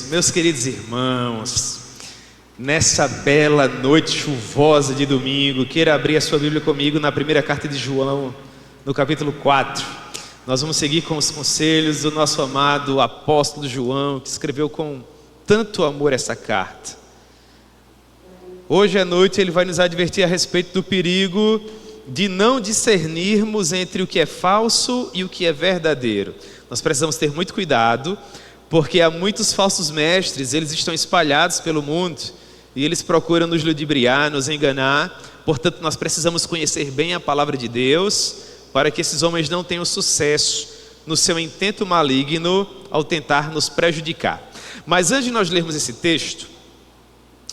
meus queridos irmãos, nessa bela noite chuvosa de domingo, queira abrir a sua Bíblia comigo na primeira carta de João, no capítulo 4. Nós vamos seguir com os conselhos do nosso amado apóstolo João, que escreveu com tanto amor essa carta. Hoje à noite ele vai nos advertir a respeito do perigo de não discernirmos entre o que é falso e o que é verdadeiro. Nós precisamos ter muito cuidado, porque há muitos falsos mestres, eles estão espalhados pelo mundo e eles procuram nos ludibriar, nos enganar. Portanto, nós precisamos conhecer bem a palavra de Deus para que esses homens não tenham sucesso no seu intento maligno ao tentar nos prejudicar. Mas antes de nós lermos esse texto,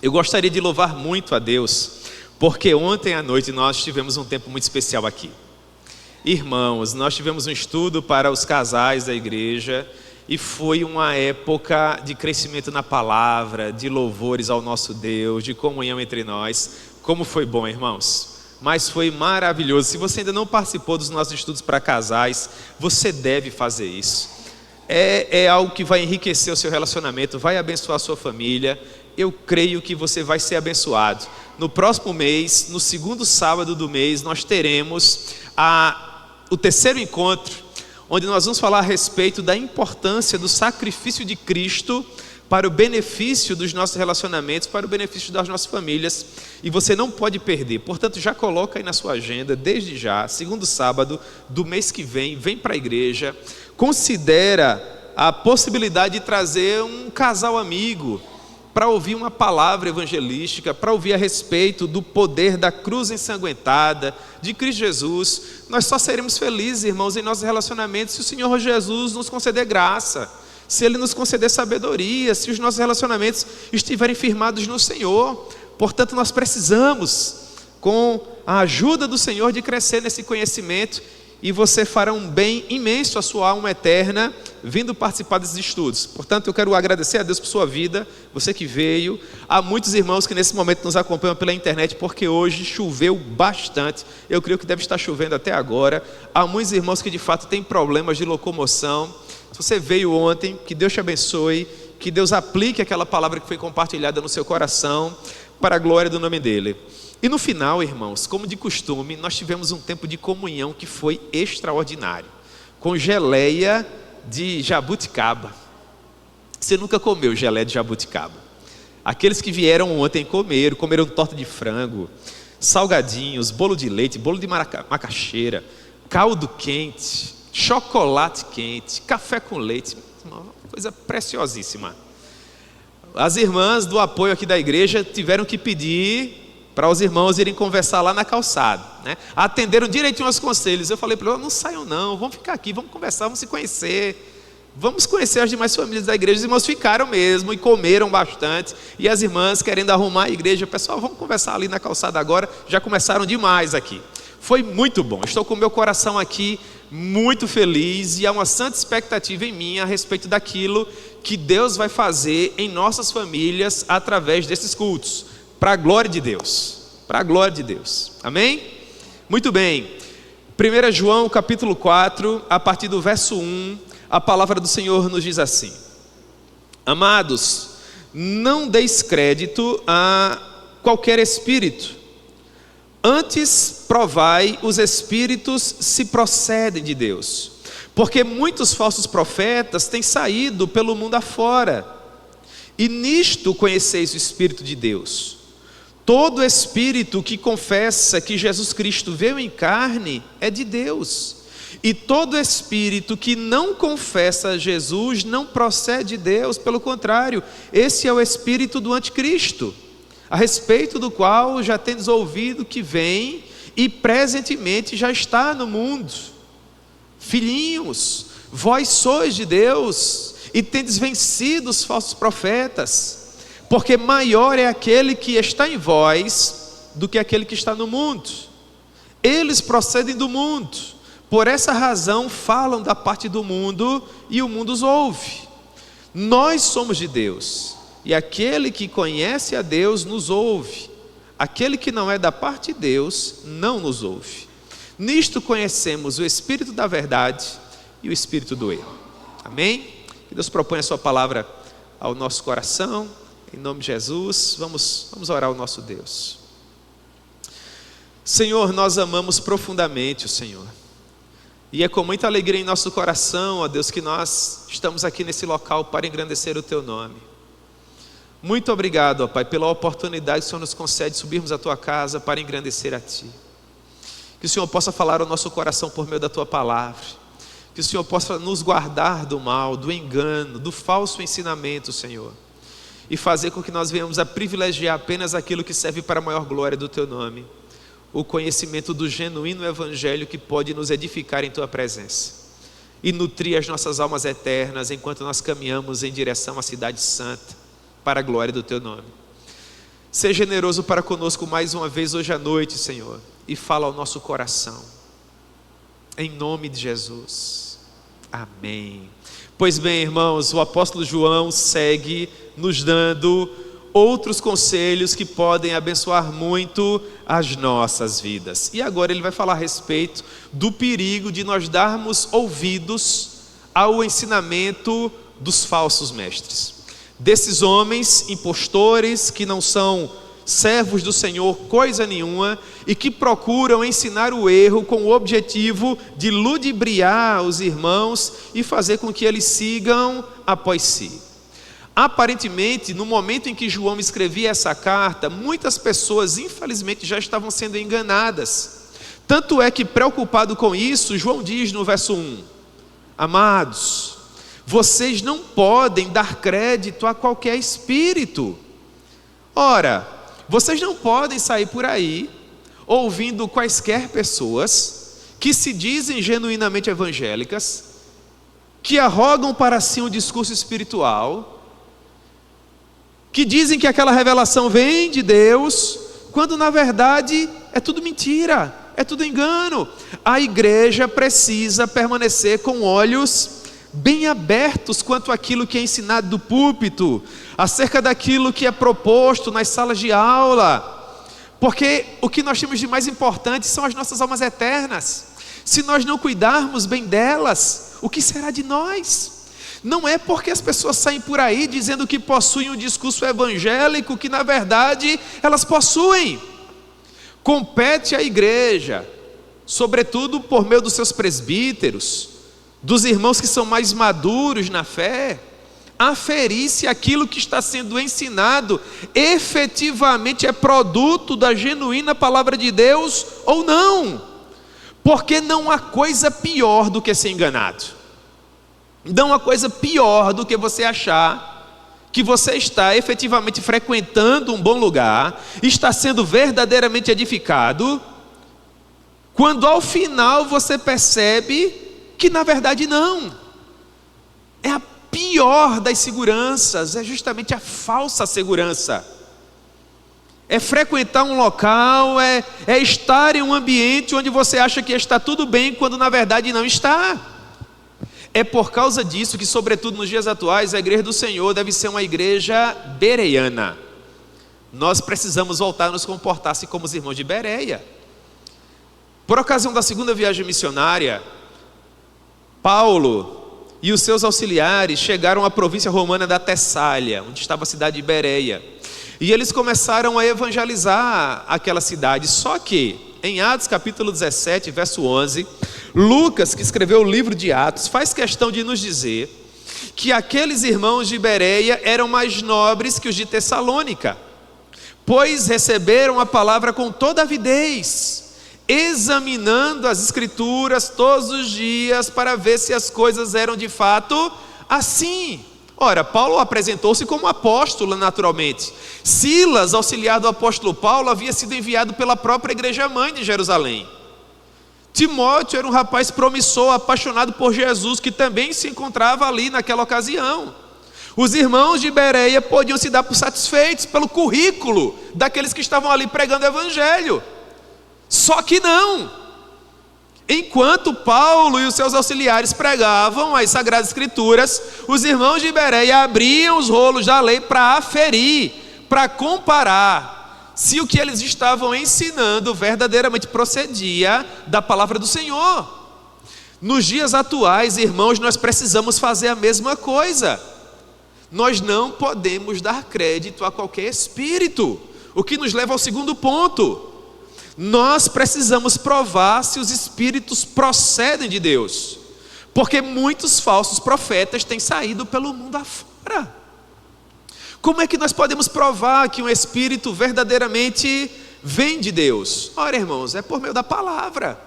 eu gostaria de louvar muito a Deus, porque ontem à noite nós tivemos um tempo muito especial aqui. Irmãos, nós tivemos um estudo para os casais da igreja e foi uma época de crescimento na palavra, de louvores ao nosso Deus, de comunhão entre nós. Como foi bom, irmãos? Mas foi maravilhoso. Se você ainda não participou dos nossos estudos para casais, você deve fazer isso. É algo que vai enriquecer o seu relacionamento, vai abençoar a sua família. Eu creio que você vai ser abençoado. No próximo mês, no segundo sábado do mês, nós teremos o terceiro encontro, onde nós vamos falar a respeito da importância do sacrifício de Cristo para o benefício dos nossos relacionamentos, para o benefício das nossas famílias, e você não pode perder. Portanto, já coloca aí na sua agenda, desde já, segundo sábado do mês que vem para a igreja. Considera a possibilidade de trazer um casal amigo para ouvir uma palavra evangelística, para ouvir a respeito do poder da cruz ensanguentada de Cristo Jesus. Nós só seremos felizes, irmãos, em nossos relacionamentos se o Senhor Jesus nos conceder graça, se Ele nos conceder sabedoria, se os nossos relacionamentos estiverem firmados no Senhor. Portanto, nós precisamos, com a ajuda do Senhor, de crescer nesse conhecimento, e você fará um bem imenso à sua alma eterna, vindo participar desses estudos. Portanto, eu quero agradecer a Deus por sua vida, você que veio. Há muitos irmãos que nesse momento nos acompanham pela internet, porque hoje choveu bastante. Eu creio que deve estar chovendo até agora. Há muitos irmãos que de fato têm problemas de locomoção. Se você veio ontem, que Deus te abençoe, que Deus aplique aquela palavra que foi compartilhada no seu coração, para a glória do nome dEle. E no final, irmãos, como de costume, nós tivemos um tempo de comunhão que foi extraordinário, com geleia de jabuticaba. Você nunca comeu geleia de jabuticaba? Aqueles que vieram ontem comeram torta de frango, salgadinhos, bolo de leite, bolo de macaxeira, caldo quente, chocolate quente, café com leite, uma coisa preciosíssima. As irmãs do apoio aqui da igreja tiveram que pedir para os irmãos irem conversar lá na calçada, né? Atenderam direitinho aos conselhos. Eu falei para eles: não saiam não, vamos ficar aqui, vamos conversar, vamos se conhecer, vamos conhecer as demais famílias da igreja. Os irmãos ficaram mesmo e comeram bastante, e as irmãs querendo arrumar a igreja. Pessoal, vamos conversar ali na calçada agora. Já começaram demais aqui. Foi muito bom, estou com o meu coração aqui muito feliz, e há uma santa expectativa em mim a respeito daquilo que Deus vai fazer em nossas famílias através desses cultos, para a glória de Deus, para a glória de Deus, amém? Muito bem, 1 João capítulo 4, a partir do verso 1, a palavra do Senhor nos diz assim: amados, não deis crédito a qualquer espírito, antes provai os espíritos se procedem de Deus, porque muitos falsos profetas têm saído pelo mundo afora, e nisto conheceis o Espírito de Deus. Todo espírito que confessa que Jesus Cristo veio em carne é de Deus, e todo espírito que não confessa Jesus não procede de Deus. Pelo contrário, esse é o espírito do anticristo, a respeito do qual já tendes ouvido que vem e presentemente já está no mundo. Filhinhos, vós sois de Deus e tendes vencido os falsos profetas, porque maior é aquele que está em vós do que aquele que está no mundo. Eles procedem do mundo, por essa razão falam da parte do mundo e o mundo os ouve. Nós somos de Deus, e aquele que conhece a Deus nos ouve. Aquele que não é da parte de Deus não nos ouve. Nisto conhecemos o espírito da verdade e o espírito do erro. Amém? Que Deus proponha a sua palavra ao nosso coração, em nome de Jesus. Vamos orar ao nosso Deus. Senhor, nós amamos profundamente o Senhor, e é com muita alegria em nosso coração, ó Deus, que nós estamos aqui nesse local para engrandecer o Teu nome. Muito obrigado, ó Pai, pela oportunidade que o Senhor nos concede subirmos à Tua casa para engrandecer a Ti. Que o Senhor possa falar ao nosso coração por meio da Tua palavra. Que o Senhor possa nos guardar do mal, do engano, do falso ensinamento, Senhor. E fazer com que nós venhamos a privilegiar apenas aquilo que serve para a maior glória do Teu nome. O conhecimento do genuíno Evangelho que pode nos edificar em Tua presença. E nutrir as nossas almas eternas enquanto nós caminhamos em direção à cidade santa, para a glória do Teu nome. Seja generoso para conosco mais uma vez hoje à noite, Senhor, e fala ao nosso coração, em nome de Jesus, amém. Pois bem, irmãos, o apóstolo João segue nos dando outros conselhos que podem abençoar muito as nossas vidas, e agora ele vai falar a respeito do perigo de nós darmos ouvidos ao ensinamento dos falsos mestres, desses homens impostores que não são servos do Senhor coisa nenhuma e que procuram ensinar o erro com o objetivo de ludibriar os irmãos e fazer com que eles sigam após si. Aparentemente, no momento em que João escrevia essa carta, muitas pessoas infelizmente já estavam sendo enganadas. Tanto é que, preocupado com isso, João diz no verso 1: amados, vocês não podem dar crédito a qualquer espírito. Ora, vocês não podem sair por aí ouvindo quaisquer pessoas que se dizem genuinamente evangélicas, que arrogam para si um discurso espiritual, que dizem que aquela revelação vem de Deus, quando na verdade é tudo mentira, é tudo engano. A igreja precisa permanecer com olhos bem abertos quanto àquilo que é ensinado do púlpito, acerca daquilo que é proposto nas salas de aula, porque o que nós temos de mais importante são as nossas almas eternas. Se nós não cuidarmos bem delas, o que será de nós? Não é porque as pessoas saem por aí dizendo que possuem um discurso evangélico que na verdade elas possuem. Compete à igreja, sobretudo por meio dos seus presbíteros, dos irmãos que são mais maduros na fé, aferir se aquilo que está sendo ensinado efetivamente é produto da genuína palavra de Deus ou não, porque não há coisa pior do que ser enganado. Não há coisa pior do que você achar que você está efetivamente frequentando um bom lugar, está sendo verdadeiramente edificado, quando ao final você percebe que na verdade não. É a pior das seguranças, é justamente a falsa segurança. É frequentar um local, é estar em um ambiente onde você acha que está tudo bem, quando na verdade não está. É por causa disso que, sobretudo nos dias atuais, a igreja do Senhor deve ser uma igreja bereana. Nós precisamos voltar a nos comportar assim como os irmãos de Bereia. Por ocasião da segunda viagem missionária, Paulo e os seus auxiliares chegaram à província romana da Tessália, onde estava a cidade de Bereia, e eles começaram a evangelizar aquela cidade. Só que em Atos capítulo 17, verso 11, Lucas, que escreveu o livro de Atos, faz questão de nos dizer que aqueles irmãos de Bereia eram mais nobres que os de Tessalônica, pois receberam a palavra com toda avidez, examinando as escrituras todos os dias para ver se as coisas eram de fato assim. Ora, Paulo apresentou-se como apóstolo naturalmente. Silas, auxiliar do apóstolo Paulo, havia sido enviado pela própria igreja mãe de Jerusalém. Timóteo era um rapaz promissor, apaixonado por Jesus, que também se encontrava ali naquela ocasião. Os irmãos de Bereia podiam se dar por satisfeitos pelo currículo daqueles que estavam ali pregando o evangelho. Só que não. Enquanto Paulo e os seus auxiliares pregavam as Sagradas Escrituras, os irmãos de Bereia abriam os rolos da lei para aferir, para comparar se o que eles estavam ensinando verdadeiramente procedia da palavra do Senhor. Nos dias atuais, irmãos, nós precisamos fazer a mesma coisa. Nós não podemos dar crédito a qualquer espírito, o que nos leva ao segundo ponto. Nós precisamos provar se os espíritos procedem de Deus, porque muitos falsos profetas têm saído pelo mundo afora. Como é que nós podemos provar que um espírito verdadeiramente vem de Deus? Ora, irmãos, é por meio da palavra,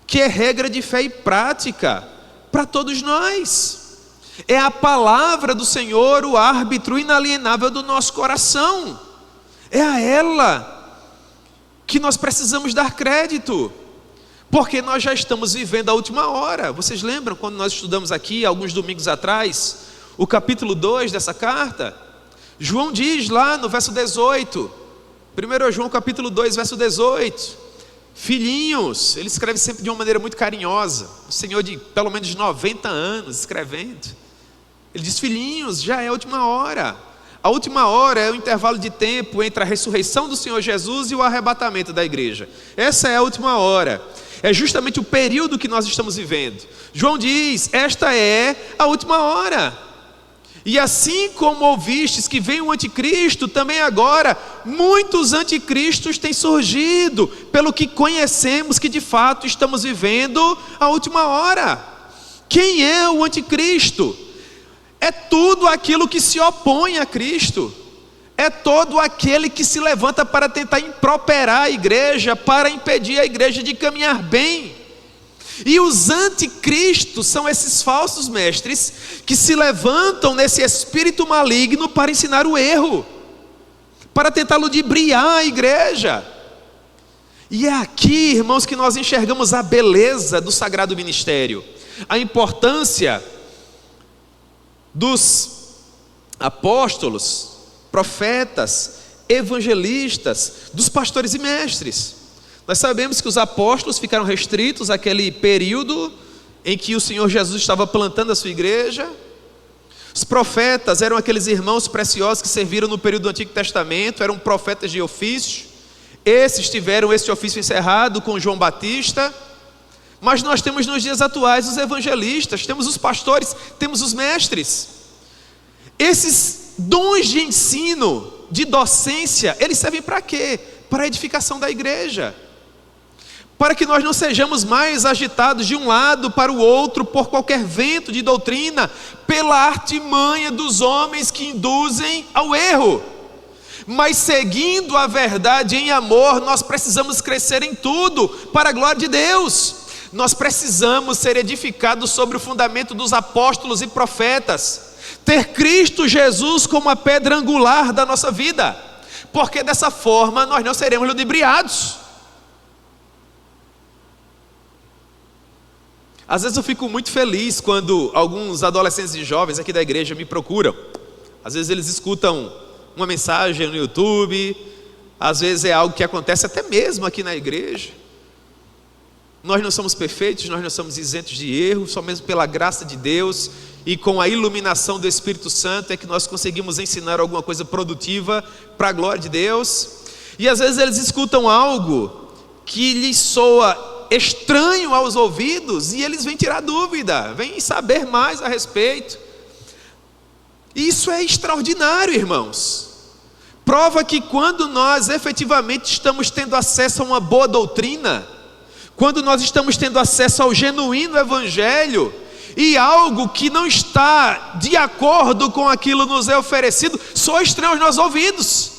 que é regra de fé e prática para todos nós. É a palavra do Senhor o árbitro inalienável do nosso coração. É a ela que nós precisamos dar crédito, porque nós já estamos vivendo a última hora. Vocês lembram quando nós estudamos aqui, alguns domingos atrás, o capítulo 2 dessa carta? João diz lá no verso 18, 1 João capítulo 2, verso 18, filhinhos, ele escreve sempre de uma maneira muito carinhosa, o senhor de pelo menos 90 anos escrevendo, ele diz: filhinhos, já é a última hora. A última hora é o intervalo de tempo entre a ressurreição do Senhor Jesus e o arrebatamento da igreja. Essa é a última hora. É justamente o período que nós estamos vivendo. João diz: esta é a última hora. E assim como ouvistes que vem o anticristo, também agora muitos anticristos têm surgido, pelo que conhecemos que de fato estamos vivendo a última hora. Quem é o anticristo? É tudo aquilo que se opõe a Cristo, é todo aquele que se levanta para tentar improperar a igreja, para impedir a igreja de caminhar bem. E os anticristos são esses falsos mestres que se levantam nesse espírito maligno para ensinar o erro, para tentar ludibriar a igreja. E é aqui, irmãos, que nós enxergamos a beleza do sagrado ministério, a importância dos apóstolos, profetas, evangelistas, dos pastores e mestres. Nós sabemos que os apóstolos ficaram restritos àquele período em que o Senhor Jesus estava plantando a sua igreja. Os profetas eram aqueles irmãos preciosos que serviram no período do Antigo Testamento, eram profetas de ofício. Esses tiveram esse ofício encerrado com João Batista. Mas nós temos nos dias atuais os evangelistas, temos os pastores, temos os mestres. Esses dons de ensino, de docência, eles servem para quê? Para a edificação da igreja, para que nós não sejamos mais agitados de um lado para o outro por qualquer vento de doutrina, pela artimanha dos homens que induzem ao erro. Mas seguindo a verdade em amor, nós precisamos crescer em tudo para a glória de Deus. Nós precisamos ser edificados sobre o fundamento dos apóstolos e profetas, ter Cristo Jesus como a pedra angular da nossa vida, porque dessa forma nós não seremos ludibriados. Às vezes eu fico muito feliz quando alguns adolescentes e jovens aqui da igreja me procuram. Às vezes eles escutam uma mensagem no YouTube, às vezes é algo que acontece até mesmo aqui na igreja. Nós não somos perfeitos, nós não somos isentos de erro, só mesmo pela graça de Deus e com a iluminação do Espírito Santo é que nós conseguimos ensinar alguma coisa produtiva para a glória de Deus. E às vezes eles escutam algo que lhes soa estranho aos ouvidos e eles vêm tirar dúvida, vêm saber mais a respeito. Isso é extraordinário, irmãos. Prova que quando nós efetivamente estamos tendo acesso a uma boa doutrina, quando nós estamos tendo acesso ao genuíno evangelho, e algo que não está de acordo com aquilo nos é oferecido, soa estranho aos nossos ouvidos,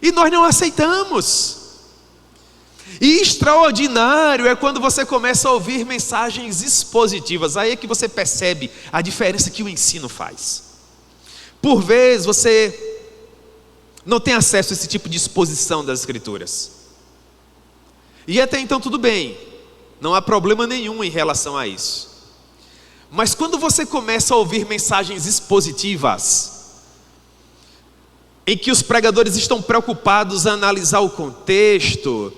e nós não aceitamos. E extraordinário é quando você começa a ouvir mensagens expositivas, aí é que você percebe a diferença que o ensino faz. Por vezes você não tem acesso a esse tipo de exposição das Escrituras, e até então tudo bem, não há problema nenhum em relação a isso. Mas quando você começa a ouvir mensagens expositivas, em que os pregadores estão preocupados em analisar o contexto,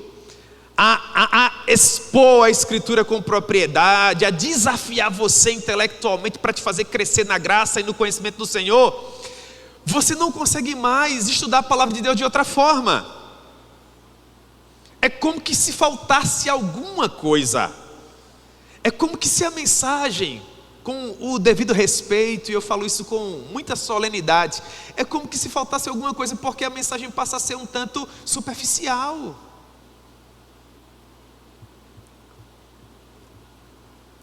a expor a Escritura com propriedade, a desafiar você intelectualmente para te fazer crescer na graça e no conhecimento do Senhor, você não consegue mais estudar a palavra de Deus de outra forma. É como que se faltasse alguma coisa. É como que se a mensagem com o devido respeito, e eu falo isso com muita solenidade, é como que se faltasse alguma coisa, porque a mensagem passa a ser um tanto superficial.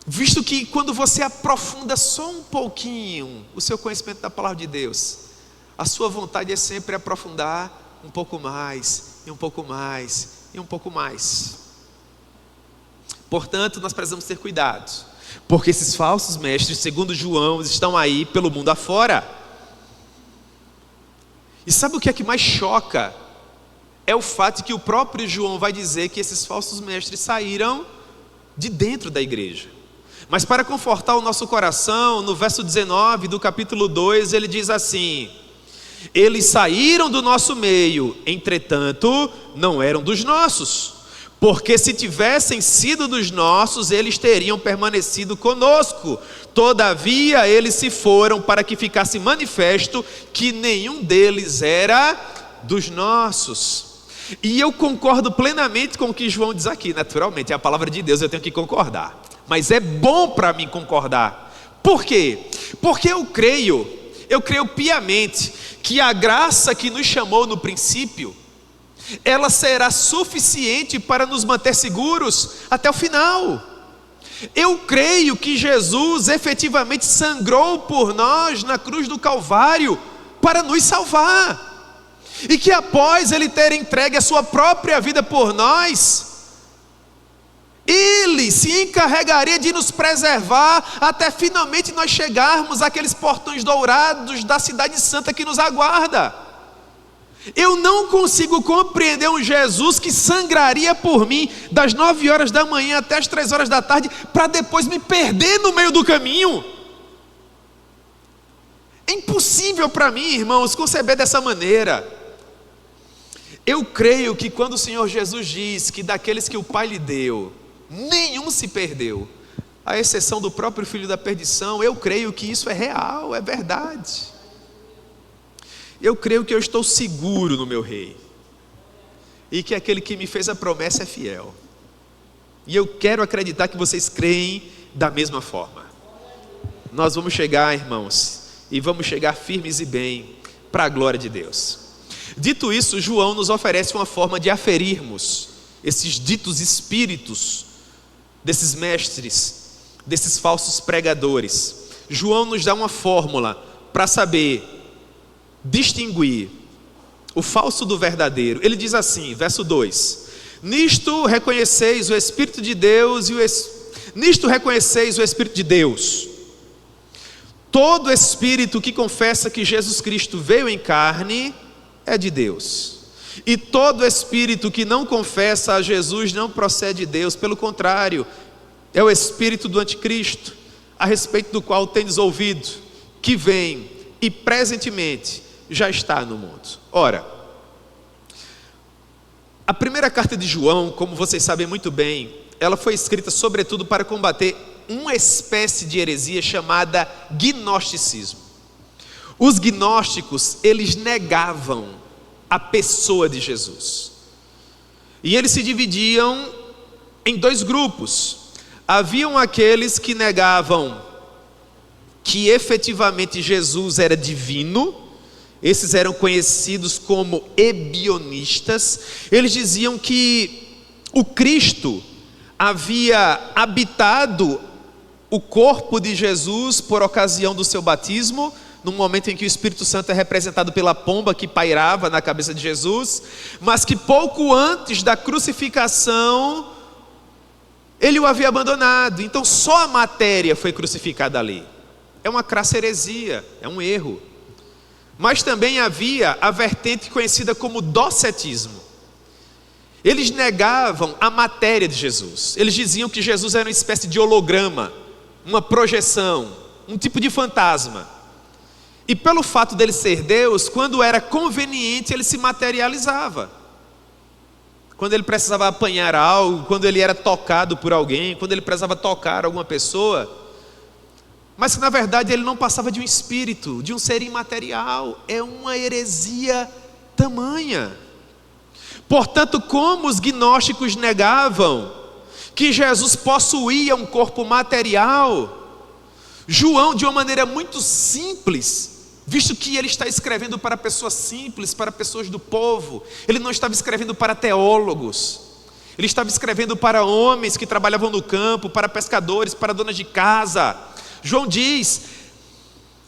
Visto que quando você aprofunda só um pouquinho o seu conhecimento da palavra de Deus, a sua vontade é sempre aprofundar um pouco mais, e um pouco mais, e um pouco mais. Portanto, nós precisamos ter cuidado, porque esses falsos mestres, segundo João, estão aí pelo mundo afora. E sabe o que é que mais choca? É o fato de que o próprio João vai dizer que esses falsos mestres saíram de dentro da igreja. Mas para confortar o nosso coração, no verso 19 do capítulo 2, ele diz assim: eles saíram do nosso meio, entretanto, não eram dos nossos. Porque se tivessem sido dos nossos, eles teriam permanecido conosco. Todavia, eles se foram para que ficasse manifesto que nenhum deles era dos nossos. E eu concordo plenamente com o que João diz aqui. Naturalmente, é a palavra de Deus, eu tenho que concordar. Mas é bom para mim concordar. Por quê? Porque eu creio piamente que a graça que nos chamou no princípio, ela será suficiente para nos manter seguros até o final. Eu creio que Jesus efetivamente sangrou por nós na cruz do Calvário para nos salvar, e que após Ele ter entregue a sua própria vida por nós, Ele se encarregaria de nos preservar até finalmente nós chegarmos àqueles portões dourados da cidade santa que nos aguarda. Eu não consigo compreender um Jesus que sangraria por mim das 9 horas da manhã até as 3 horas da tarde, para depois me perder no meio do caminho. É impossível para mim, irmãos, conceber dessa maneira. Eu creio que quando o Senhor Jesus diz que daqueles que o Pai lhe deu, nenhum se perdeu, à exceção do próprio filho da perdição, eu creio que isso é real, é verdade. Eu creio que eu estou seguro no meu Rei, e que aquele que me fez a promessa é fiel. E eu quero acreditar que vocês creem da mesma forma. Nós vamos chegar, irmãos, e vamos chegar firmes e bem para a glória de Deus. Dito isso, João nos oferece uma forma de aferirmos esses ditos espíritos desses mestres, desses falsos pregadores. João nos dá uma fórmula para saber distinguir o falso do verdadeiro. Ele diz assim, verso 2: nisto reconheceis o Espírito de Deus nisto reconheceis o Espírito de Deus. Todo espírito que confessa que Jesus Cristo veio em carne é de Deus. E todo espírito que não confessa a Jesus não procede de Deus, pelo contrário, é o espírito do anticristo, a respeito do qual tendes ouvido, que vem e presentemente já está no mundo. Ora, a primeira carta de João, como vocês sabem muito bem, ela foi escrita sobretudo para combater uma espécie de heresia chamada gnosticismo. Os gnósticos, eles negavam a pessoa de Jesus, e eles se dividiam em 2 grupos. Haviam aqueles que negavam que efetivamente Jesus era divino. Esses eram conhecidos como ebionistas. Eles diziam que o Cristo havia habitado o corpo de Jesus por ocasião do seu batismo, no momento em que o Espírito Santo é representado pela pomba que pairava na cabeça de Jesus, mas que pouco antes da crucificação ele o havia abandonado. Então só a matéria foi crucificada ali. É uma crassa heresia, é um erro. Mas também havia a vertente conhecida como docetismo. Eles negavam a matéria de Jesus. Eles diziam que Jesus era uma espécie de holograma, uma projeção, um tipo de fantasma. E pelo fato dele ser Deus, quando era conveniente, ele se materializava. Quando ele precisava apanhar algo, quando ele era tocado por alguém, quando ele precisava tocar alguma pessoa. Mas que na verdade ele não passava de um espírito, de um ser imaterial. É uma heresia tamanha. Portanto, como os gnósticos negavam que Jesus possuía um corpo material, João, de uma maneira muito simples, visto que ele está escrevendo para pessoas simples, para pessoas do povo, ele não estava escrevendo para teólogos, ele estava escrevendo para homens que trabalhavam no campo, para pescadores, para donas de casa. João diz: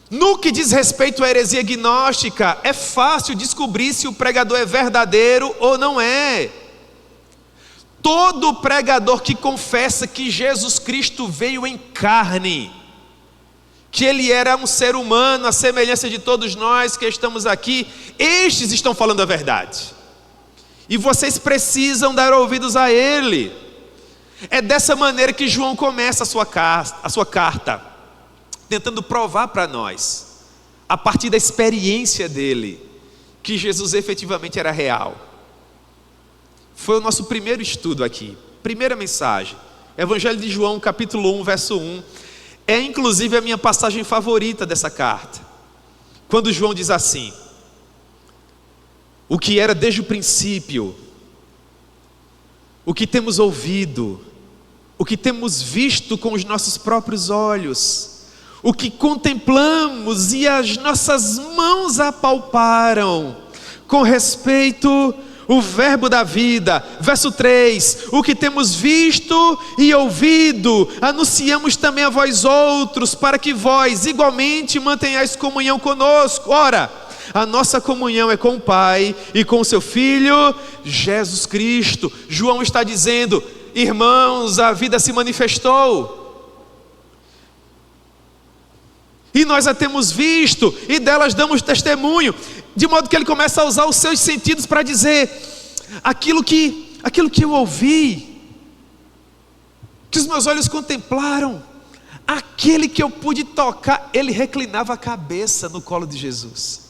no que diz respeito à heresia gnóstica, é fácil descobrir se o pregador é verdadeiro ou não é. Todo pregador que confessa que Jesus Cristo veio em carne, que ele era um ser humano, à semelhança de todos nós que estamos aqui, estes estão falando a verdade. E vocês precisam dar ouvidos a ele. É dessa maneira que João começa a sua carta, tentando provar para nós, a partir da experiência dele, que Jesus efetivamente era real. Foi o nosso primeiro estudo aqui, primeira mensagem, Evangelho de João, capítulo 1, verso 1. É inclusive a minha passagem favorita dessa carta, quando João diz assim: o que era desde o princípio, o que temos ouvido, o que temos visto com os nossos próprios olhos, o que contemplamos e as nossas mãos apalparam, com respeito o verbo da vida. Verso 3: o que temos visto e ouvido, anunciamos também a vós outros, para que vós igualmente mantenhais comunhão conosco. Ora, a nossa comunhão é com o Pai e com o seu Filho, Jesus Cristo. João está dizendo: irmãos, a vida se manifestou, e nós a temos visto, e delas damos testemunho. De modo que ele começa a usar os seus sentidos para dizer: aquilo que eu ouvi, que os meus olhos contemplaram, aquele que eu pude tocar. Ele reclinava a cabeça no colo de Jesus.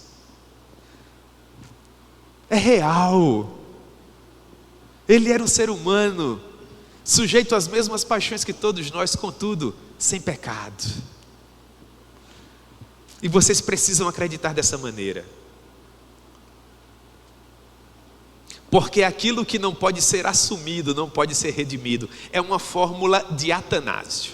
É real. Ele era um ser humano, sujeito às mesmas paixões que todos nós, contudo, sem pecado. E vocês precisam acreditar dessa maneira, porque aquilo que não pode ser assumido, não pode ser redimido, é uma fórmula de Atanásio,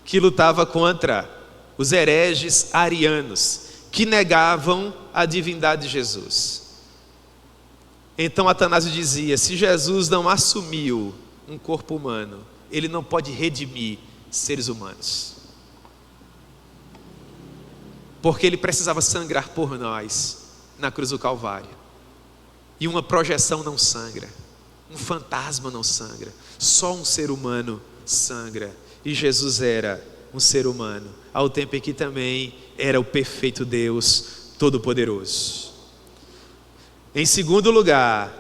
que lutava contra os hereges arianos, que negavam a divindade de Jesus. Então Atanásio dizia: se Jesus não assumiu um corpo humano, ele não pode redimir seres humanos, porque ele precisava sangrar por nós na cruz do Calvário. E uma projeção não sangra, um fantasma não sangra, só um ser humano sangra. E Jesus era um ser humano, ao tempo em que também era o perfeito Deus Todo-Poderoso. Em segundo lugar,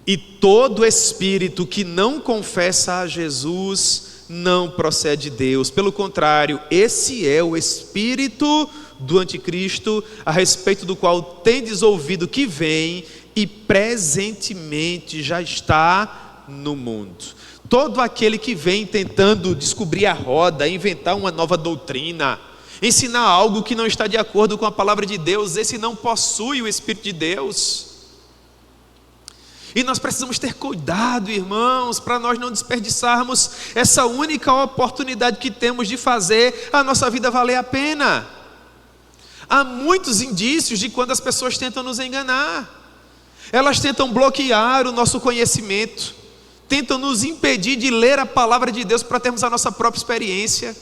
e todo espírito que não confessa a Jesus não procede de Deus. Pelo contrário, esse é o espírito do anticristo, a respeito do qual tendes ouvido que vem e presentemente já está no mundo. Todo aquele que vem tentando descobrir a roda, inventar uma nova doutrina, ensinar algo que não está de acordo com a palavra de Deus, esse não possui o Espírito de Deus. E nós precisamos ter cuidado, irmãos, para nós não desperdiçarmos essa única oportunidade que temos de fazer a nossa vida valer a pena. Há muitos indícios de quando as pessoas tentam nos enganar. Elas tentam bloquear o nosso conhecimento, tentam nos impedir de ler a palavra de Deus para termos a nossa própria experiência.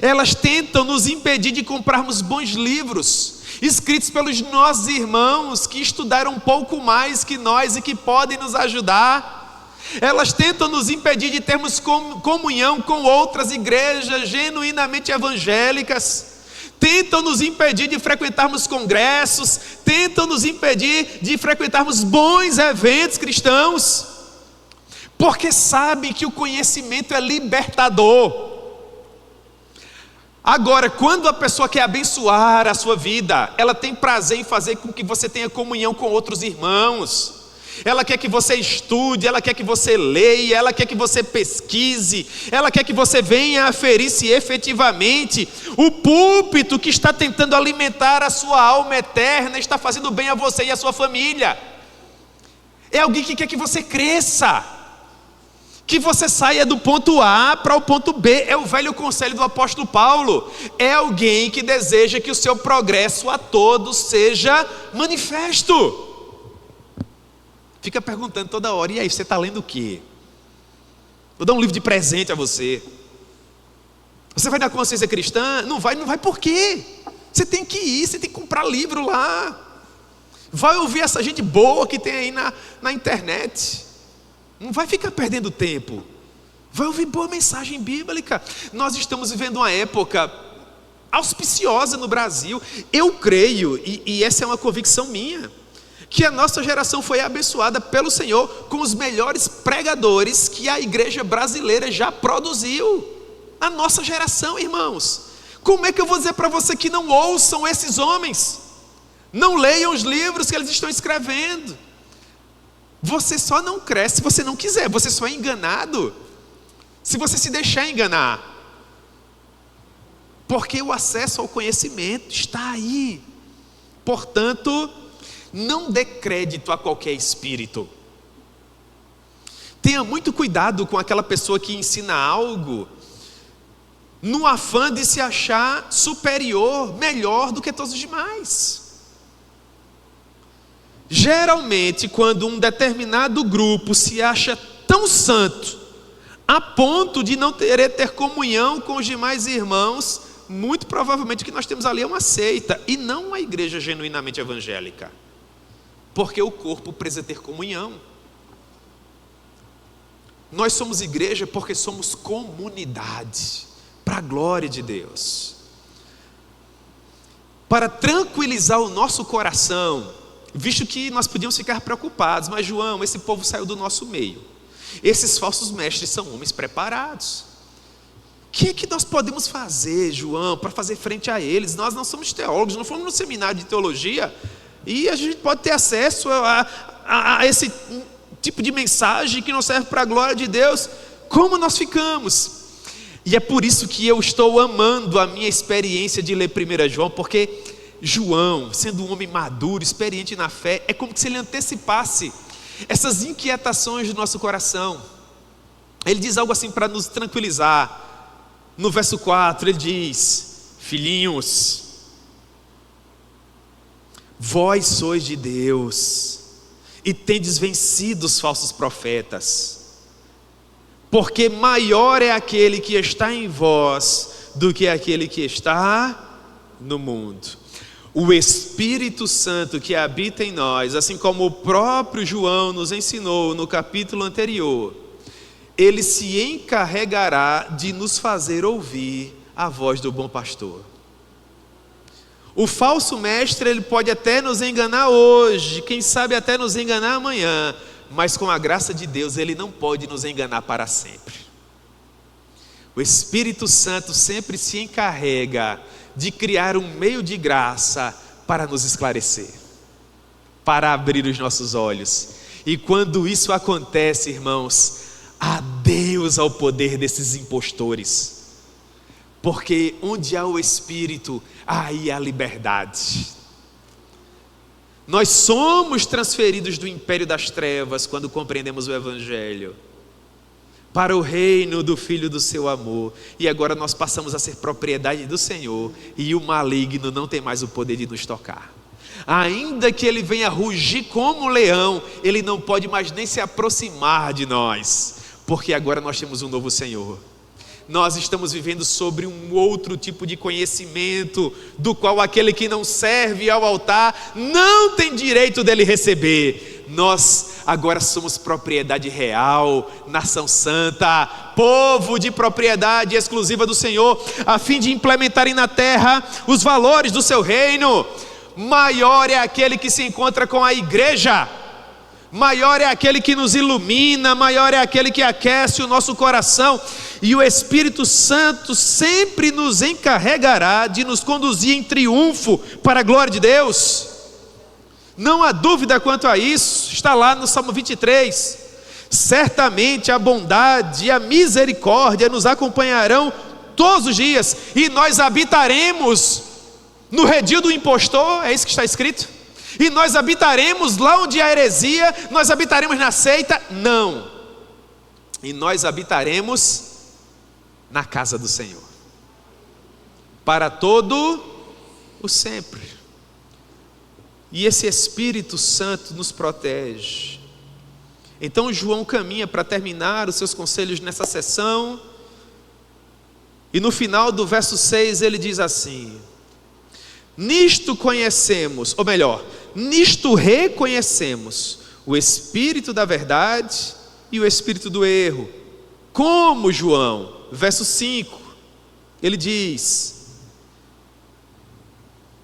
Elas tentam nos impedir de comprarmos bons livros, escritos pelos nossos irmãos que estudaram um pouco mais que nós e que podem nos ajudar. Elas tentam nos impedir de termos comunhão com outras igrejas genuinamente evangélicas. Tentam nos impedir de frequentarmos congressos, tentam nos impedir de frequentarmos bons eventos cristãos, porque sabem que o conhecimento é libertador. Agora, quando a pessoa quer abençoar a sua vida, ela tem prazer em fazer com que você tenha comunhão com outros irmãos. Ela quer que você estude, ela quer que você leia, ela quer que você pesquise, ela quer que você venha aferir se efetivamente o púlpito que está tentando alimentar a sua alma eterna está fazendo bem a você e a sua família. É alguém que quer que você cresça, que você saia do ponto A para o ponto B. É o velho conselho do apóstolo Paulo. É alguém que deseja que o seu progresso a todos seja manifesto. Fica perguntando toda hora: e aí, você está lendo o quê? Vou dar um livro de presente a você. Você vai na consciência cristã? Não vai por quê? Você tem que ir, você tem que comprar livro lá. Vai ouvir essa gente boa que tem aí na internet. Não vai ficar perdendo tempo. Vai ouvir boa mensagem bíblica. Nós estamos vivendo uma época auspiciosa no Brasil. Eu creio, e essa é uma convicção minha, que a nossa geração foi abençoada pelo Senhor com os melhores pregadores que a igreja brasileira já produziu. A nossa geração, irmãos. Como é que eu vou dizer para você que não ouçam esses homens? Não leiam os livros que eles estão escrevendo. Você só não cresce se você não quiser. Você só é enganado se você se deixar enganar. Porque o acesso ao conhecimento está aí. Portanto, não dê crédito a qualquer espírito. Tenha muito cuidado com aquela pessoa que ensina algo no afã de se achar superior, melhor do que todos os demais. Geralmente, quando um determinado grupo se acha tão santo, a ponto de não querer ter comunhão com os demais irmãos, muito provavelmente o que nós temos ali é uma seita, e não uma igreja genuinamente evangélica. Porque o corpo precisa ter comunhão. Nós somos igreja porque somos comunidade, para a glória de Deus. Para tranquilizar o nosso coração, visto que nós podíamos ficar preocupados, mas João, esse povo saiu do nosso meio. Esses falsos mestres são homens preparados. O que é que nós podemos fazer, João, para fazer frente a eles? Nós não somos teólogos, não fomos no seminário de teologia, e a gente pode ter acesso a esse tipo de mensagem que não serve para a glória de Deus. Como nós ficamos? E é por isso que eu estou amando a minha experiência de ler 1 João, porque João, sendo um homem maduro, experiente na fé, é como se ele antecipasse essas inquietações do nosso coração. Ele diz algo assim para nos tranquilizar. No verso 4 ele diz: filhinhos, vós sois de Deus e tendes vencido os falsos profetas, porque maior é aquele que está em vós do que aquele que está no mundo. O Espírito Santo que habita em nós, assim como o próprio João nos ensinou no capítulo anterior, ele se encarregará de nos fazer ouvir a voz do bom pastor. O falso mestre, ele pode até nos enganar hoje, quem sabe até nos enganar amanhã, mas com a graça de Deus ele não pode nos enganar para sempre. O Espírito Santo sempre se encarrega de criar um meio de graça para nos esclarecer, para abrir os nossos olhos. E quando isso acontece, irmãos, adeus ao poder desses impostores, porque onde há o Espírito, aí há liberdade. Nós somos transferidos do império das trevas quando compreendemos o Evangelho para o reino do Filho do seu amor, e agora nós passamos a ser propriedade do Senhor, e o maligno não tem mais o poder de nos tocar. Ainda que ele venha rugir como um leão, ele não pode mais nem se aproximar de nós, porque agora nós temos um novo Senhor. Nós estamos vivendo sobre um outro tipo de conhecimento, do qual aquele que não serve ao altar não tem direito dele receber. Nós agora somos propriedade real, nação santa, povo de propriedade exclusiva do Senhor, a fim de implementarem na terra os valores do seu reino. Maior é aquele que se encontra com a igreja, maior é aquele que nos ilumina, maior é aquele que aquece o nosso coração, e o Espírito Santo sempre nos encarregará de nos conduzir em triunfo para a glória de Deus. Não há dúvida quanto a isso, está lá no Salmo 23, certamente a bondade e a misericórdia nos acompanharão todos os dias, e nós habitaremos no redil do impostor, é isso que está escrito. E nós habitaremos lá onde há heresia, nós habitaremos na seita? Não. e nós habitaremos na casa do Senhor para todo o sempre. E esse Espírito Santo nos protege. Então João caminha para terminar os seus conselhos nessa sessão, e no final do verso 6 ele diz assim: nisto conhecemos, ou melhor, nisto reconhecemos o Espírito da verdade e o Espírito do erro. Como João, verso 5, ele diz: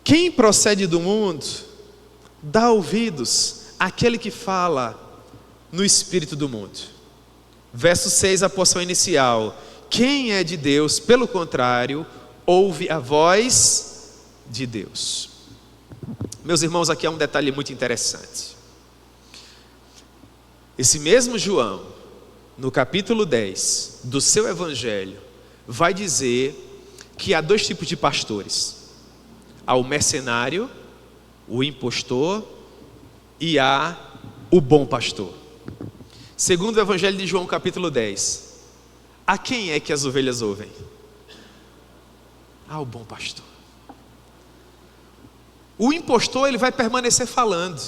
quem procede do mundo dá ouvidos àquele que fala no espírito do mundo. Verso 6, a porção inicial: quem é de Deus, pelo contrário, ouve a voz de Deus. Meus irmãos, aqui há um detalhe muito interessante. Esse mesmo João, no capítulo 10 do seu evangelho, vai dizer que há dois tipos de pastores: há o mercenário, o impostor, e há o bom pastor. Segundo o evangelho de João capítulo 10, a quem é que as ovelhas ouvem? Ao bom pastor. O impostor, ele vai permanecer falando.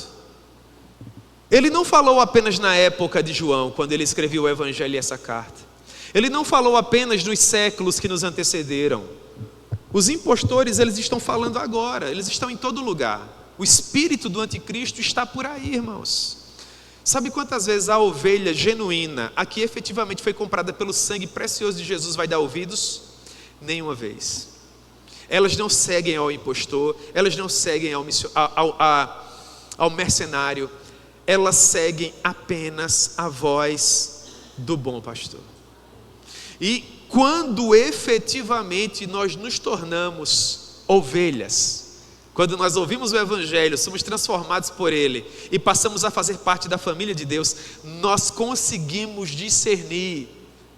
Ele não falou apenas na época de João, quando ele escreveu o evangelho e essa carta. Ele não falou apenas nos séculos que nos antecederam. Os impostores, eles estão falando agora, eles estão em todo lugar. O espírito do anticristo está por aí, irmãos. Sabe quantas vezes a ovelha genuína, a que efetivamente foi comprada pelo sangue precioso de Jesus, vai dar ouvidos? Nenhuma vez. Elas não seguem ao impostor, elas não seguem ao mercenário, elas seguem apenas a voz do bom pastor. E quando efetivamente nós nos tornamos ovelhas, quando nós ouvimos o evangelho, somos transformados por ele e passamos a fazer parte da família de Deus, nós conseguimos discernir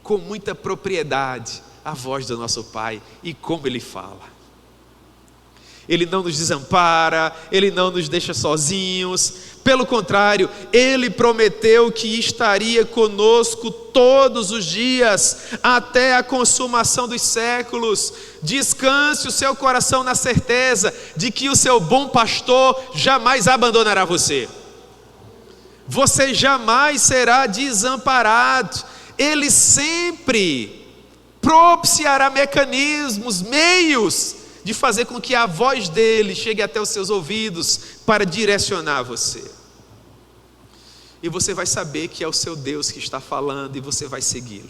com muita propriedade a voz do nosso Pai e como ele fala. Ele não nos desampara, ele não nos deixa sozinhos, pelo contrário, ele prometeu que estaria conosco todos os dias, até a consumação dos séculos. Descanse o seu coração na certeza de que o seu bom pastor jamais abandonará você. Você jamais será desamparado. Ele sempre propiciará mecanismos, meios de fazer com que a voz dele chegue até os seus ouvidos para direcionar você. E você vai saber que é o seu Deus que está falando e você vai segui-lo.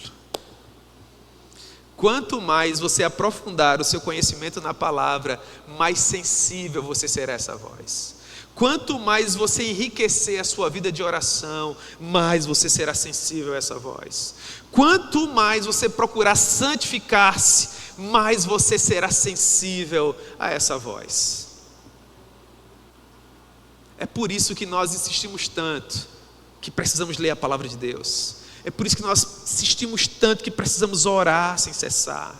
Quanto mais você aprofundar o seu conhecimento na palavra, mais sensível você será a essa voz. Quanto mais você enriquecer a sua vida de oração, mais você será sensível a essa voz. Quanto mais você procurar santificar-se, mais você será sensível a essa voz. É por isso que nós insistimos tanto que precisamos ler a palavra de Deus. É por isso que nós insistimos tanto que precisamos orar sem cessar.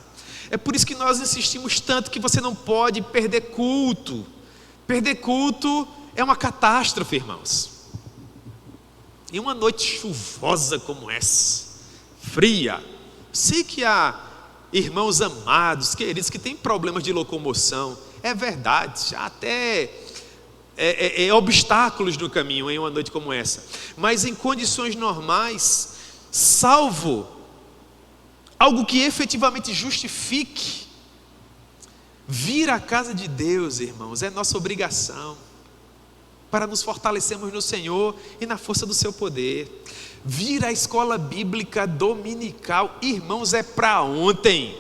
É por isso que nós insistimos tanto que você não pode perder culto. Perder culto é uma catástrofe, irmãos. Em uma noite chuvosa como essa, fria, sei que há irmãos amados, queridos, que têm problemas de locomoção. É verdade, há até obstáculos no caminho em uma noite como essa. Mas em condições normais, salvo algo que efetivamente justifique, vir à casa de Deus, irmãos, é nossa obrigação, para nos fortalecermos no Senhor e na força do seu poder. Vir à escola bíblica dominical, irmãos, é para ontem.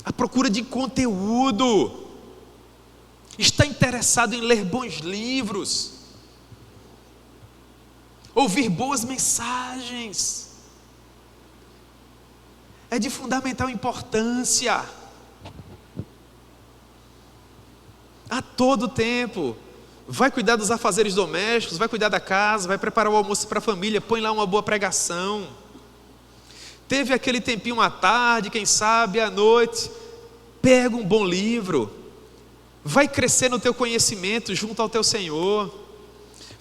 A procura de conteúdo, está interessado em ler bons livros, ouvir boas mensagens, é de fundamental importância. A todo tempo. Vai cuidar dos afazeres domésticos, vai cuidar da casa, vai preparar o almoço para a família, põe lá uma boa pregação. Teve aquele tempinho à tarde, quem sabe à noite, pega um bom livro, vai crescer no teu conhecimento junto ao teu Senhor.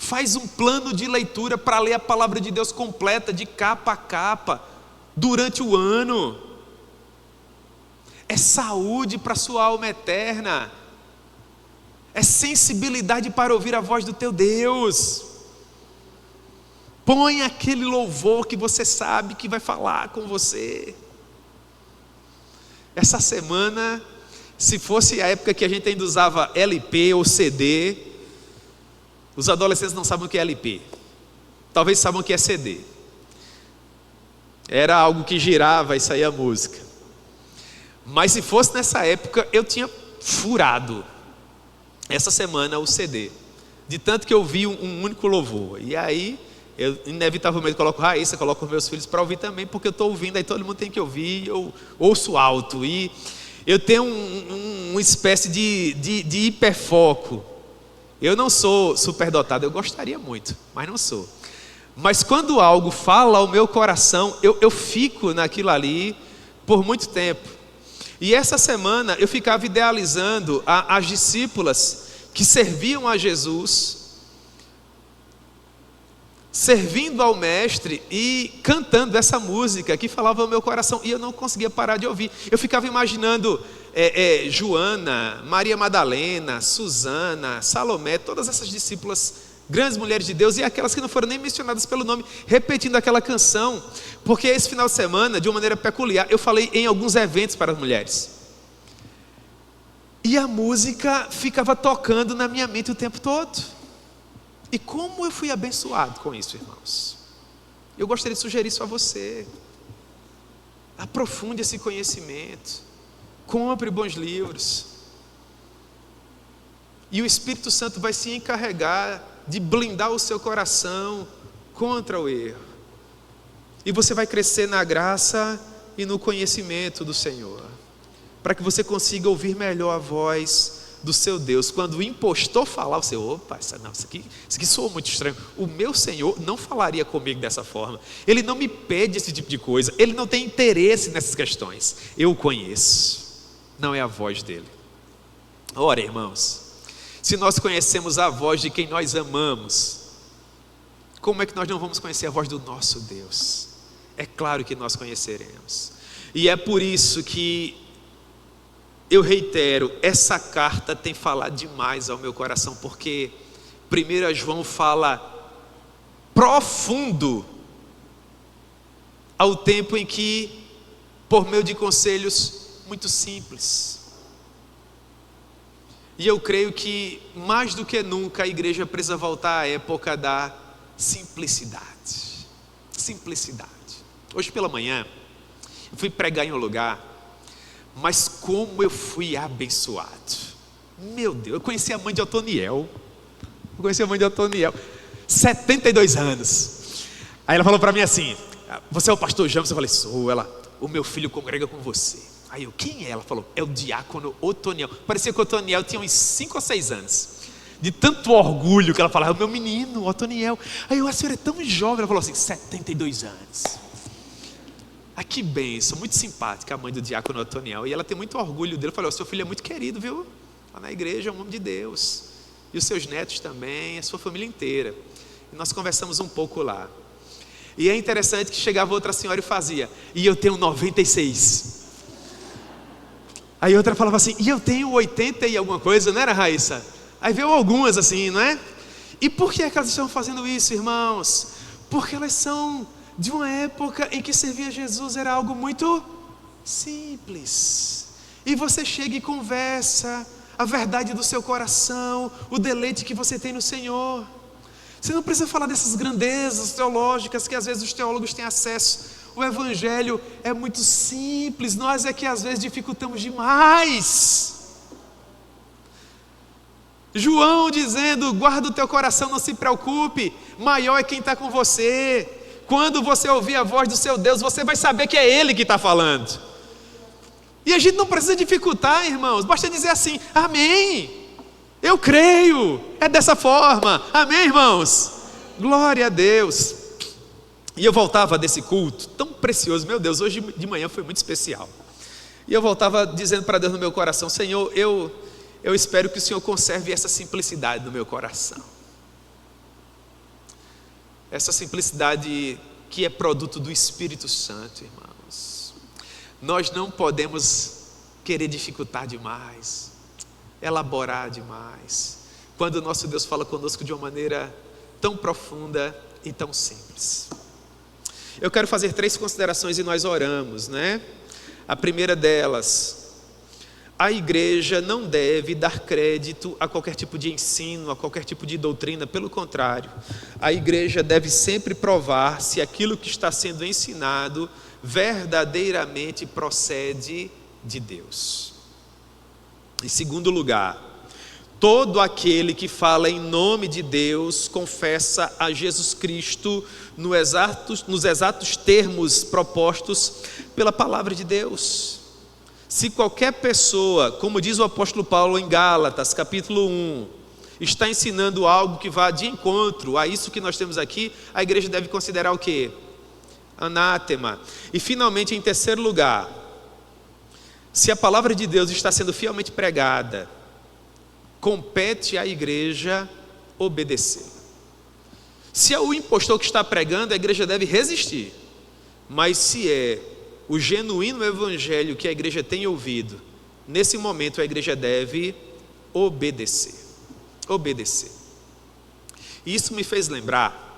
Faz um plano de leitura para ler a palavra de Deus completa, de capa a capa, durante o ano. É saúde para a sua alma eterna. É sensibilidade para ouvir a voz do teu Deus. Põe aquele louvor que você sabe que vai falar com você. Essa semana, se fosse a época que a gente ainda usava LP ou CD, os adolescentes não sabem o que é LP. Talvez saibam o que é CD. Era algo que girava e saía a música. Mas se fosse nessa época, eu tinha furado essa semana o CD. De tanto que eu vi um único louvor. E aí, eu inevitavelmente coloco Raíssa, coloco os meus filhos para ouvir também, porque eu estou ouvindo, aí todo mundo tem que ouvir, eu ouço alto. E eu tenho uma espécie de hiperfoco. Eu não sou superdotado, eu gostaria muito, mas não sou. Mas quando algo fala ao meu coração, eu fico naquilo ali por muito tempo. E essa semana eu ficava idealizando as discípulas que serviam a Jesus, servindo ao mestre e cantando essa música que falava ao meu coração, e eu não conseguia parar de ouvir. Eu ficava imaginando Joana, Maria Madalena, Susana, Salomé, todas essas discípulas, grandes mulheres de Deus, e aquelas que não foram nem mencionadas pelo nome, repetindo aquela canção. Porque esse final de semana, de uma maneira peculiar, eu falei em alguns eventos para as mulheres, e a música ficava tocando na minha mente o tempo todo. E como eu fui abençoado com isso, irmãos. Eu gostaria de sugerir isso a você. Aprofunde esse conhecimento. Compre bons livros. E o Espírito Santo vai se encarregar de blindar o seu coração contra o erro. E você vai crescer na graça e no conhecimento do Senhor, para que você consiga ouvir melhor a voz do seu Deus. Quando o impostor falar, você, opa, isso aqui soa muito estranho. O meu Senhor não falaria comigo dessa forma. Ele não me pede esse tipo de coisa. Ele não tem interesse nessas questões. Eu o conheço. Não é a voz dele. Ora, irmãos, se nós conhecemos a voz de quem nós amamos, como é que nós não vamos conhecer a voz do nosso Deus? É claro que nós conheceremos. E é por isso que eu reitero, essa carta tem falado demais ao meu coração, porque 1 João fala profundo ao tempo em que, por meio de conselhos muito simples. E eu creio que, mais do que nunca, a igreja precisa voltar à época da simplicidade. Simplicidade. Hoje pela manhã, eu fui pregar em um lugar, mas como eu fui abençoado. Meu Deus, eu conheci a mãe de Otoniel. 72 anos. Aí ela falou para mim assim: você é o pastor James? Eu falei: sou. Ela: o meu filho congrega com você. Aí eu: quem é? Ela falou: é o diácono Otoniel. Parecia que o Otoniel tinha uns 5 ou 6 anos. De tanto orgulho que ela falava: é o meu menino, Otoniel. Aí eu: a senhora é tão jovem. Ela falou assim: 72 anos. Ah, que bênção, muito simpática a mãe do diácono Otoniel. E ela tem muito orgulho dele. Eu falei: o seu filho é muito querido, viu? Lá na igreja é um homem de Deus. E os seus netos também, a sua família inteira. E nós conversamos um pouco lá. E é interessante que chegava outra senhora e fazia: e eu tenho 96. Aí outra falava assim: e eu tenho 80 e alguma coisa, não era, Raíssa? Aí veio algumas assim, não é? E por que é que elas estão fazendo isso, irmãos? Porque elas são de uma época em que servir a Jesus era algo muito simples. E você chega e conversa a verdade do seu coração, o deleite que você tem no Senhor. Você não precisa falar dessas grandezas teológicas que às vezes os teólogos têm acesso. O evangelho é muito simples, nós é que às vezes dificultamos demais. João dizendo: guarda o teu coração, não se preocupe, maior é quem está com você. Quando você ouvir a voz do seu Deus, você vai saber que é Ele que está falando. E a gente não precisa dificultar, irmãos, basta dizer assim: amém, eu creio, é dessa forma, amém, irmãos, glória a Deus. E eu voltava desse culto tão precioso, meu Deus, hoje de manhã foi muito especial. E eu voltava dizendo para Deus no meu coração: Senhor, eu espero que o Senhor conserve essa simplicidade no meu coração. essa simplicidade que é produto do Espírito Santo, irmãos. Nós não podemos querer dificultar demais, elaborar demais, quando o nosso Deus fala conosco de uma maneira tão profunda e tão simples. Eu quero fazer 3 considerações e nós oramos, né? A primeira delas: a igreja não deve dar crédito a qualquer tipo de ensino, a qualquer tipo de doutrina. Pelo contrário, a igreja deve sempre provar se aquilo que está sendo ensinado verdadeiramente procede de Deus. Em segundo lugar, todo aquele que fala em nome de Deus confessa a Jesus Cristo nos exatos termos propostos pela palavra de Deus. Se qualquer pessoa, como diz o apóstolo Paulo em Gálatas, capítulo 1, está ensinando algo que vá de encontro a isso que nós temos aqui, a igreja deve considerar o quê? Anátema. E finalmente, em terceiro lugar, se a palavra de Deus está sendo fielmente pregada, compete à igreja obedecer. Se é o impostor que está pregando, a igreja deve resistir. Mas se é o genuíno evangelho que a igreja tem ouvido, nesse momento a igreja deve obedecer. Obedecer. Isso me fez lembrar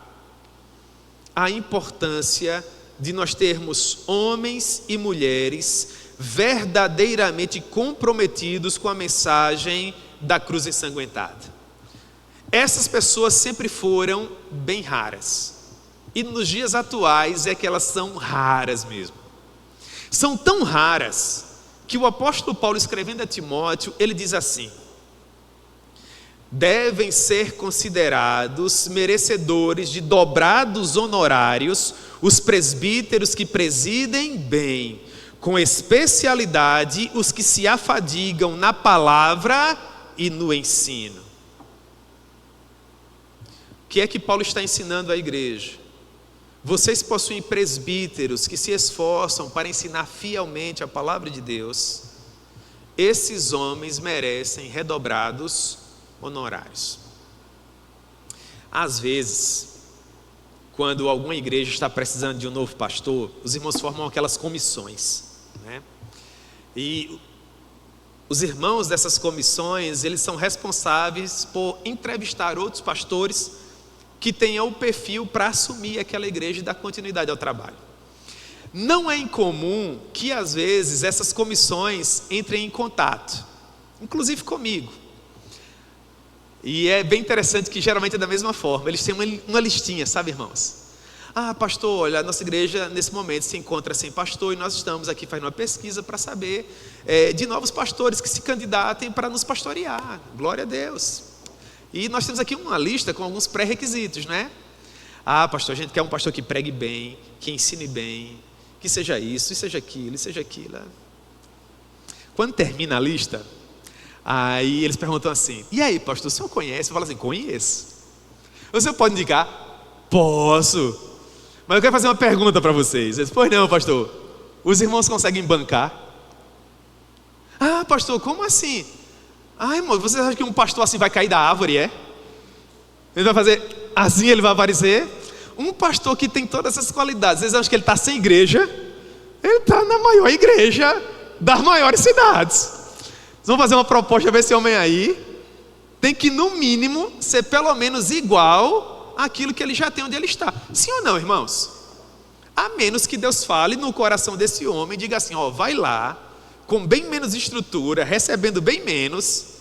a importância de nós termos homens e mulheres verdadeiramente comprometidos com a mensagem da cruz ensanguentada. Essas pessoas sempre foram bem raras, e nos dias atuais é que elas são raras mesmo. São tão raras que o apóstolo Paulo, escrevendo a Timóteo, ele diz assim: devem ser considerados merecedores de dobrados honorários os presbíteros que presidem bem, com especialidade os que se afadigam na palavra e no ensino. O que é que Paulo está ensinando à igreja? Vocês possuem presbíteros que se esforçam para ensinar fielmente a palavra de Deus. Esses homens merecem redobrados honorários. Às vezes, quando alguma igreja está precisando de um novo pastor, os irmãos formam aquelas comissões, né? E os irmãos dessas comissões, eles são responsáveis por entrevistar outros pastores que tenham o perfil para assumir aquela igreja e dar continuidade ao trabalho. Não é incomum que às vezes essas comissões entrem em contato, inclusive comigo. E é bem interessante que geralmente é da mesma forma. Eles têm uma listinha, sabe, irmãos? Ah, pastor, olha, a nossa igreja nesse momento se encontra sem pastor e nós estamos aqui fazendo uma pesquisa para saber de novos pastores que se candidatem para nos pastorear. Glória a Deus. E nós temos aqui uma lista com alguns pré-requisitos, né? Ah, pastor, a gente quer um pastor que pregue bem, que ensine bem, que seja isso, e seja aquilo, e seja aquilo. Quando termina a lista, aí eles perguntam assim: e aí, pastor, o senhor conhece? Eu falo assim: conheço. O senhor pode indicar? Posso. Mas eu quero fazer uma pergunta para vocês. Eles: pois não, pastor. Os irmãos conseguem bancar? Ah, pastor, como assim? Ah, irmão, vocês acham que um pastor assim vai cair da árvore, é? Ele vai fazer assim, ele vai aparecer? Um pastor que tem todas essas qualidades, vocês acham que ele está sem igreja? Ele está na maior igreja das maiores cidades. Vocês vão fazer uma proposta para esse homem aí, tem que no mínimo ser pelo menos igual àquilo que ele já tem onde ele está. Sim ou não, irmãos? A menos que Deus fale no coração desse homem e diga assim: ó, vai lá, com bem menos estrutura, recebendo bem menos,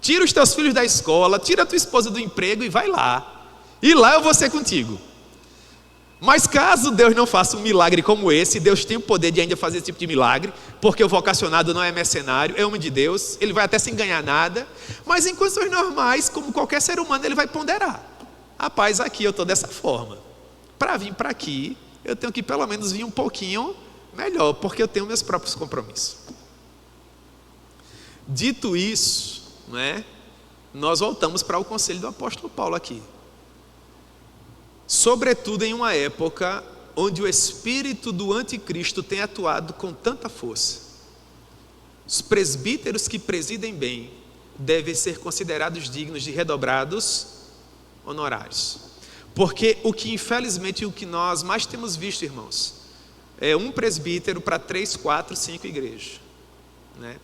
tira os teus filhos da escola, tira a tua esposa do emprego e vai lá. E lá eu vou ser contigo. Mas caso Deus não faça um milagre como esse, Deus tem o poder de ainda fazer esse tipo de milagre, porque o vocacionado não é mercenário, é homem de Deus, ele vai até sem ganhar nada, mas em condições normais, como qualquer ser humano, ele vai ponderar: rapaz, aqui eu estou dessa forma, para vir para aqui, eu tenho que pelo menos vir um pouquinho melhor, porque eu tenho meus próprios compromissos. Dito isso, né, nós voltamos para o conselho do apóstolo Paulo aqui. Sobretudo em uma época onde o espírito do anticristo tem atuado com tanta força. Os presbíteros que presidem bem devem ser considerados dignos de redobrados honorários. Porque o que infelizmente o que nós mais temos visto, irmãos, é um presbítero para 3, 4, 5 igrejas, né?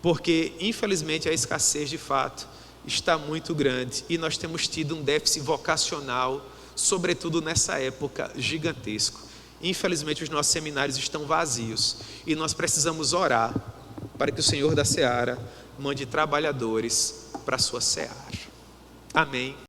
Porque infelizmente a escassez de fato está muito grande e nós temos tido um déficit vocacional, sobretudo nessa época, gigantesco. Infelizmente os nossos seminários estão vazios e nós precisamos orar para que o Senhor da Seara mande trabalhadores para a sua seara. Amém.